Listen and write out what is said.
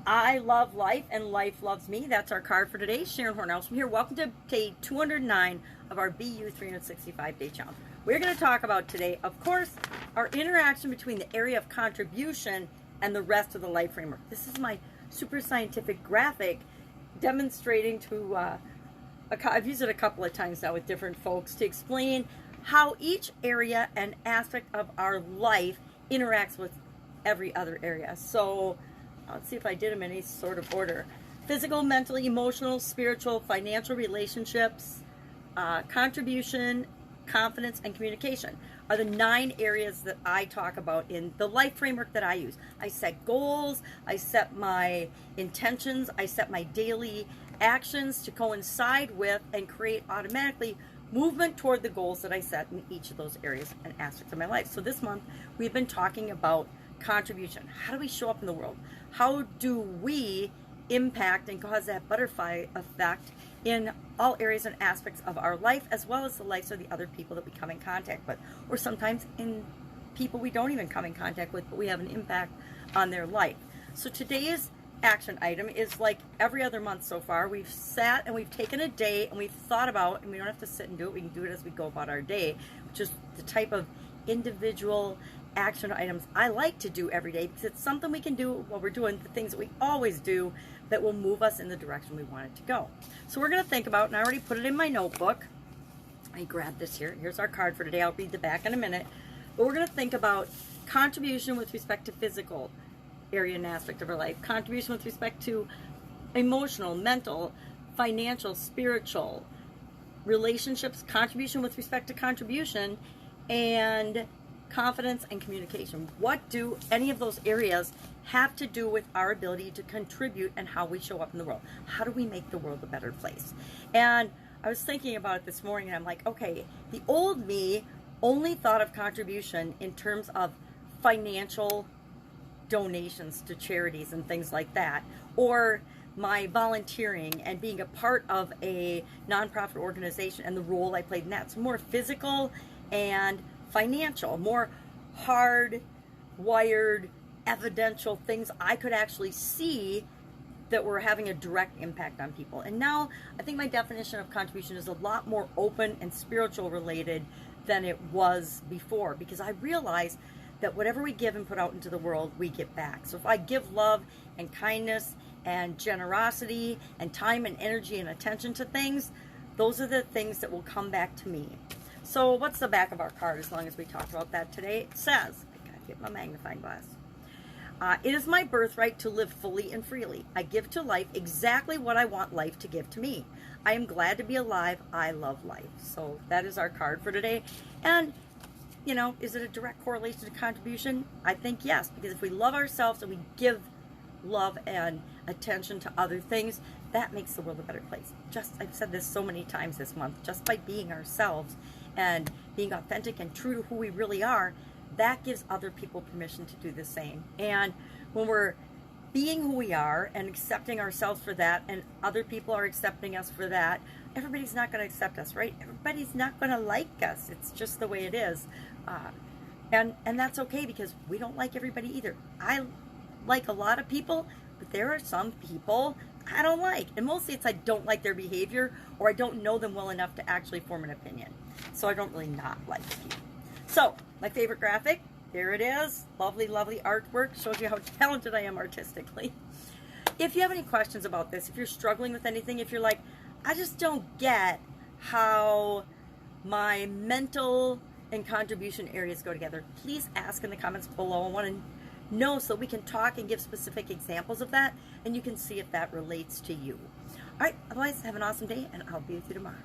I love life and life loves me. That's our card for today. Sharon Horne-Ellstrom here. Welcome to day 209 of our BU 365 day challenge. We're going to talk about today, of course, our interaction between the area of contribution and the rest of the life framework. This is my super scientific graphic demonstrating to, I've used it a couple of times now with different folks to explain how each area and aspect of our life interacts with every other area. So let's see if I did them in any sort of order. Physical, mental, emotional, spiritual, financial, relationships, contribution, confidence, and communication are the 9 areas that I talk about in the life framework that I use. I set goals, I set my intentions, I set my daily actions to coincide with and create automatically movement toward the goals that I set in each of those areas and aspects of my life. So this month we've been talking about contribution. How do we show up in the world? How do we impact and cause that butterfly effect in all areas and aspects of our life, as well as the lives of the other people that we come in contact with, or sometimes in people we don't even come in contact with, but we have an impact on their life. So today's action item is like every other month so far. We've sat and we've taken a day and we've thought about, and we don't have to sit and do it, we can do it as we go about our day, which is the type of individual action items I like to do every day, because it's something we can do while we're doing the things that we always do that will move us in the direction we want it to go. So we're going to think about, and I already put it in my notebook. I grabbed this here. Here's our card for today. I'll read the back in a minute. But we're going to think about contribution with respect to physical area and aspect of our life, contribution with respect to emotional, mental, financial, spiritual, relationships, contribution with respect to contribution, and confidence and communication. What do any of those areas have to do with our ability to contribute and how we show up in the world? How do we make the world a better place? And I was thinking about it this morning, and I'm like, okay, the old me only thought of contribution in terms of financial donations to charities and things like that, or my volunteering and being a part of a nonprofit organization and the role I played in that. It's more physical and financial, more hard-wired, evidential things I could actually see that were having a direct impact on people. And now I think my definition of contribution is a lot more open and spiritual related than it was before, because I realize that whatever we give and put out into the world, we get back. So if I give love and kindness and generosity and time and energy and attention to things, those are the things that will come back to me. So what's the back of our card, as long as we talked about that today? It says, I gotta get my magnifying glass. It is my birthright to live fully and freely. I give to life exactly what I want life to give to me. I am glad to be alive. I love life. So that is our card for today. And, you know, is it a direct correlation to contribution? I think yes, because if we love ourselves and we give love and attention to other things, that makes the world a better place. I've said this so many times this month, just by being ourselves and being authentic and true to who we really are, that gives other people permission to do the same. And when we're being who we are and accepting ourselves for that, and other people are accepting us for that, everybody's not going to accept us, right? Everybody's not going to like us. It's just the way it is. And that's okay, because we don't like everybody either. I like a lot of people, but there are some people I don't like. And mostly it's I don't like their behavior, or I don't know them well enough to actually form an opinion. So I don't really not like people. So my favorite graphic, there it is. Lovely, lovely artwork. Shows you how talented I am artistically. If you have any questions about this, if you're struggling with anything, if you're like, I just don't get how my mental and contribution areas go together, please ask in the comments below. I want to know so we can talk and give specific examples of that, and you can see if that relates to you. All right, otherwise, have an awesome day, and I'll be with you tomorrow.